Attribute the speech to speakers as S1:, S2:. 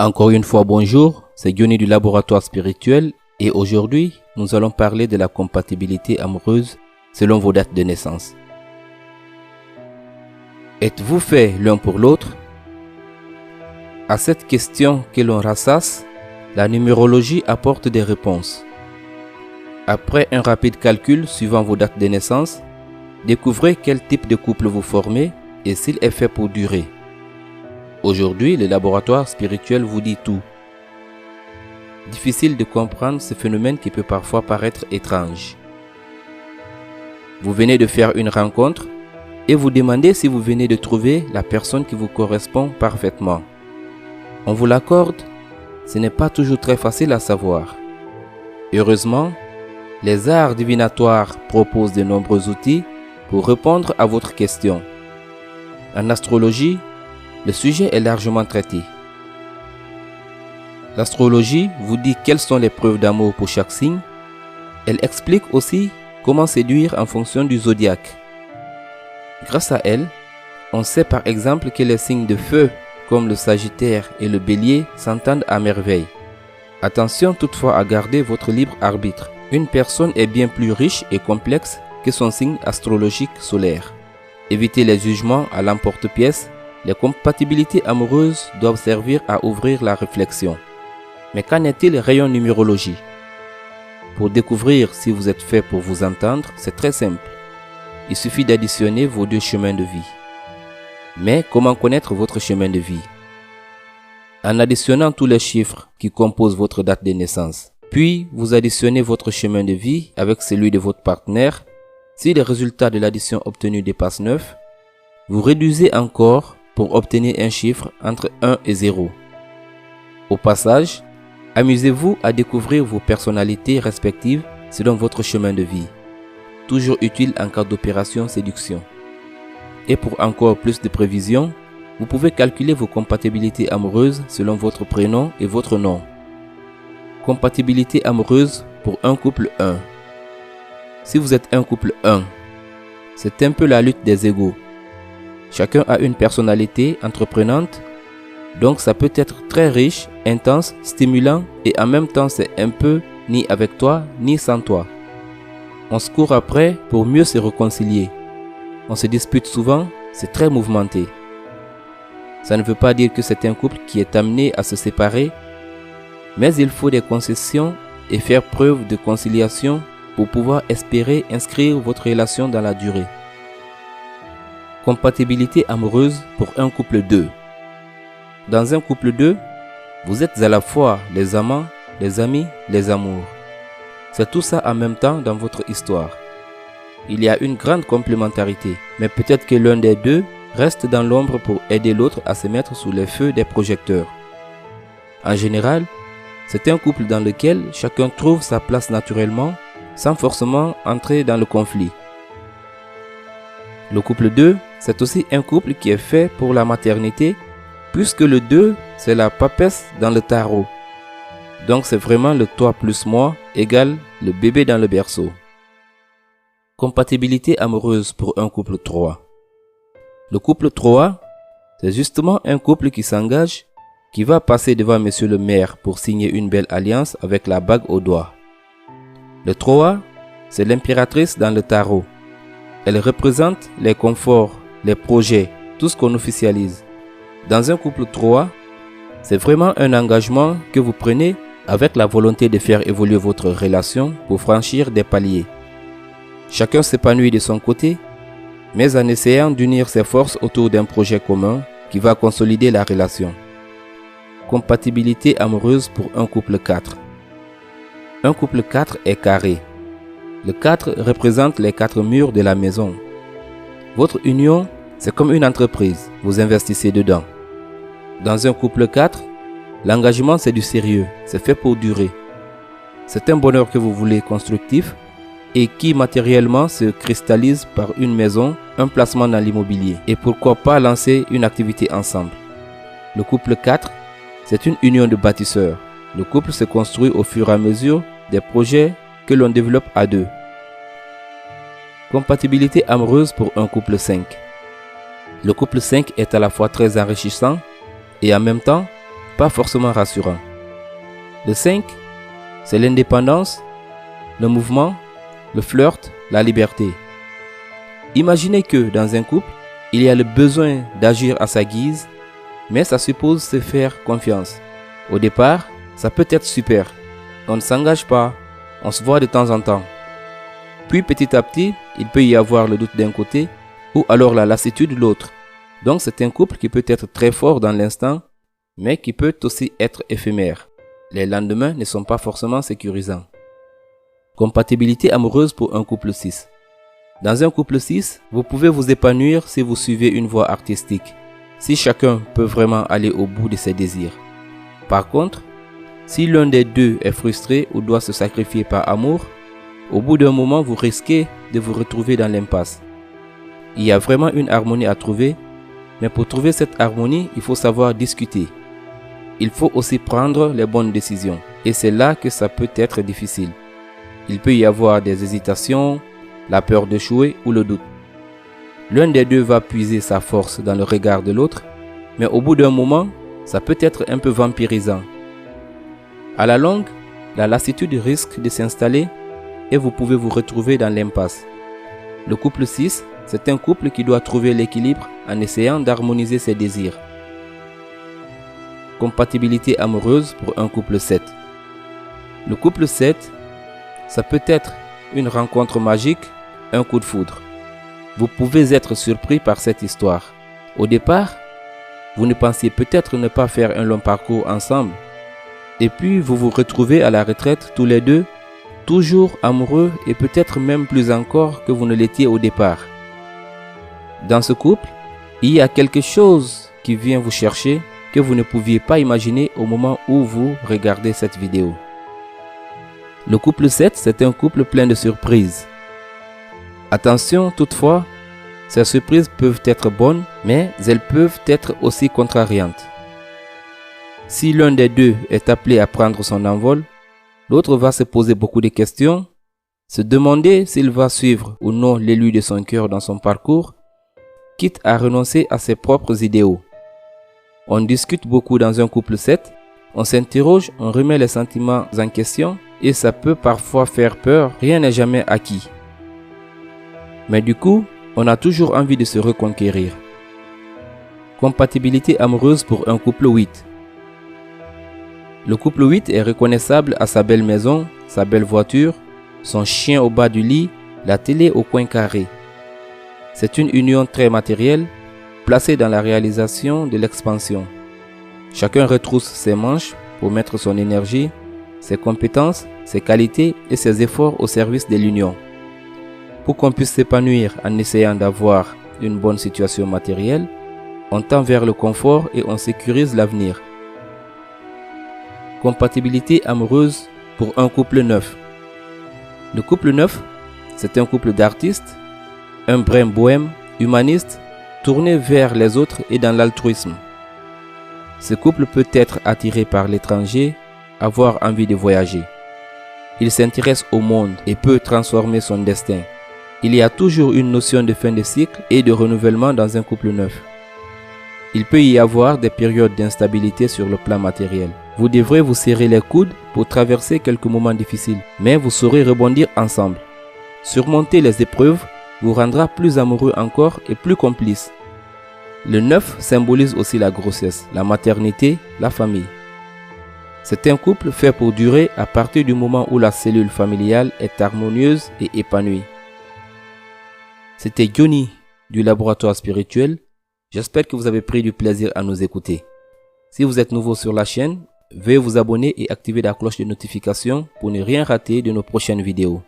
S1: Encore une fois, bonjour, c'est Johnny du laboratoire spirituel et aujourd'hui, nous allons parler de la compatibilité amoureuse selon vos dates de naissance. Êtes-vous fait l'un pour l'autre? À cette question que l'on rassasse, la numérologie apporte des réponses. Après un rapide calcul suivant vos dates de naissance, découvrez quel type de couple vous formez et s'il est fait pour durer. Aujourd'hui, le laboratoire spirituel vous dit tout. Difficile de comprendre ce phénomène qui peut parfois paraître étrange. Vous venez de faire une rencontre et vous demandez si vous venez de trouver la personne qui vous correspond parfaitement. On vous l'accorde, ce n'est pas toujours très facile à savoir. Heureusement, les arts divinatoires proposent de nombreux outils pour répondre à votre question. En astrologie, le sujet est largement traité. L'astrologie vous dit quelles sont les preuves d'amour pour chaque signe. Elle explique aussi comment séduire en fonction du zodiaque. Grâce à elle, on sait par exemple que les signes de feu comme le Sagittaire et le Bélier s'entendent à merveille. Attention toutefois à garder votre libre arbitre. Une personne est bien plus riche et complexe que son signe astrologique solaire. Évitez les jugements à l'emporte-pièce. Les compatibilités amoureuses doivent servir à ouvrir la réflexion. Mais qu'en est-il rayon numérologie? Pour découvrir si vous êtes fait pour vous entendre, c'est très simple. Il suffit d'additionner vos deux chemins de vie. Mais comment connaître votre chemin de vie? En additionnant tous les chiffres qui composent votre date de naissance. Puis, vous additionnez votre chemin de vie avec celui de votre partenaire. Si le résultat de l'addition obtenue dépasse 9, vous réduisez encore pour obtenir un chiffre entre 1 et 0. Au passage, amusez-vous à découvrir vos personnalités respectives selon votre chemin de vie. Toujours utile en cas d'opération séduction. Et pour encore plus de prévisions, vous pouvez calculer vos compatibilités amoureuses selon votre prénom et votre nom. Compatibilité amoureuse pour un couple 1. Si vous êtes un couple 1, c'est un peu la lutte des égos. Chacun a une personnalité entreprenante, donc ça peut être très riche, intense, stimulant et en même temps c'est un peu ni avec toi ni sans toi. On se court après pour mieux se réconcilier. On se dispute souvent, c'est très mouvementé. Ça ne veut pas dire que c'est un couple qui est amené à se séparer, mais il faut des concessions et faire preuve de conciliation pour pouvoir espérer inscrire votre relation dans la durée. Compatibilité amoureuse pour un couple 2. Dans un couple 2, vous êtes à la fois les amants, les amis, les amours. C'est tout ça en même temps dans votre histoire. Il y a une grande complémentarité, mais peut-être que l'un des deux reste dans l'ombre pour aider l'autre à se mettre sous les feux des projecteurs. En général, c'est un couple dans lequel chacun trouve sa place naturellement, sans forcément entrer dans le conflit. Le couple 2, c'est aussi un couple qui est fait pour la maternité, puisque le 2, c'est la papesse dans le tarot. Donc c'est vraiment le toi plus moi égale le bébé dans le berceau. Compatibilité amoureuse pour un couple 3. Le couple 3, c'est justement un couple qui s'engage, qui va passer devant monsieur le maire pour signer une belle alliance avec la bague au doigt. Le 3, c'est l'impératrice dans le tarot. Elle représente les conforts, les projets, tout ce qu'on officialise. Dans un couple 3, c'est vraiment un engagement que vous prenez avec la volonté de faire évoluer votre relation pour franchir des paliers. Chacun s'épanouit de son côté, mais en essayant d'unir ses forces autour d'un projet commun qui va consolider la relation. Compatibilité amoureuse pour un couple 4. Un couple 4 est carré. Le 4 représente les 4 murs de la maison. Votre union, c'est comme une entreprise, vous investissez dedans. Dans un couple 4, l'engagement c'est du sérieux, c'est fait pour durer. C'est un bonheur que vous voulez constructif et qui matériellement se cristallise par une maison, un placement dans l'immobilier et pourquoi pas lancer une activité ensemble. Le couple 4, c'est une union de bâtisseurs. Le couple se construit au fur et à mesure des projets que l'on développe à deux. Compatibilité amoureuse pour un couple 5. Le couple 5 est à la fois très enrichissant et en même temps pas forcément rassurant. Le 5, c'est l'indépendance, le mouvement, le flirt, la liberté. Imaginez que dans un couple, il y a le besoin d'agir à sa guise, mais ça suppose se faire confiance. Au départ, ça peut être super. On ne s'engage pas, on se voit de temps en temps. Puis petit à petit, il peut y avoir le doute d'un côté ou alors la lassitude de l'autre. Donc c'est un couple qui peut être très fort dans l'instant, mais qui peut aussi être éphémère. Les lendemains ne sont pas forcément sécurisants. Compatibilité amoureuse pour un couple 6. Dans un couple 6, vous pouvez vous épanouir si vous suivez une voie artistique, si chacun peut vraiment aller au bout de ses désirs. Par contre, si l'un des deux est frustré ou doit se sacrifier par amour, au bout d'un moment vous risquez de vous retrouver dans l'impasse. Il y a vraiment une harmonie à trouver, mais pour trouver cette harmonie, il faut savoir discuter. Il faut aussi prendre les bonnes décisions, et c'est là que ça peut être difficile. Il peut y avoir des hésitations, la peur d'échouer ou le doute. L'un des deux va puiser sa force dans le regard de l'autre, mais au bout d'un moment, ça peut être un peu vampirisant. À la longue, la lassitude risque de s'installer et vous pouvez vous retrouver dans l'impasse. Le couple 6, c'est un couple qui doit trouver l'équilibre en essayant d'harmoniser ses désirs. Compatibilité amoureuse pour un couple 7. Le couple 7, ça peut être une rencontre magique, un coup de foudre. Vous pouvez être surpris par cette histoire. Au départ, vous ne pensiez peut-être ne pas faire un long parcours ensemble. Et puis vous vous retrouvez à la retraite tous les deux, toujours amoureux et peut-être même plus encore que vous ne l'étiez au départ. Dans ce couple, il y a quelque chose qui vient vous chercher que vous ne pouviez pas imaginer au moment où vous regardez cette vidéo. Le couple 7, c'est un couple plein de surprises. Attention toutefois, ces surprises peuvent être bonnes, mais elles peuvent être aussi contrariantes. Si l'un des deux est appelé à prendre son envol, l'autre va se poser beaucoup de questions, se demander s'il va suivre ou non l'élu de son cœur dans son parcours, quitte à renoncer à ses propres idéaux. On discute beaucoup dans un couple 7, on s'interroge, on remet les sentiments en question et ça peut parfois faire peur, rien n'est jamais acquis. Mais du coup, on a toujours envie de se reconquérir. Compatibilité amoureuse pour un couple 8. Le couple 8 est reconnaissable à sa belle maison, sa belle voiture, son chien au bas du lit, la télé au coin carré. C'est une union très matérielle, placée dans la réalisation de l'expansion. Chacun retrousse ses manches pour mettre son énergie, ses compétences, ses qualités et ses efforts au service de l'union. Pour qu'on puisse s'épanouir en essayant d'avoir une bonne situation matérielle, on tend vers le confort et on sécurise l'avenir. Compatibilité amoureuse pour un couple 9. Le couple 9, c'est un couple d'artistes, un brin bohème, humaniste, tourné vers les autres et dans l'altruisme. Ce couple peut être attiré par l'étranger, avoir envie de voyager. Il s'intéresse au monde et peut transformer son destin. Il y a toujours une notion de fin de cycle et de renouvellement dans un couple neuf. Il peut y avoir des périodes d'instabilité sur le plan matériel. Vous devrez vous serrer les coudes pour traverser quelques moments difficiles, mais vous saurez rebondir ensemble. Surmonter les épreuves vous rendra plus amoureux encore et plus complices. Le 9 symbolise aussi la grossesse, la maternité, la famille. C'est un couple fait pour durer à partir du moment où la cellule familiale est harmonieuse et épanouie. C'était Johnny du laboratoire spirituel. J'espère que vous avez pris du plaisir à nous écouter. Si vous êtes nouveau sur la chaîne, veuillez vous abonner et activer la cloche de notification pour ne rien rater de nos prochaines vidéos.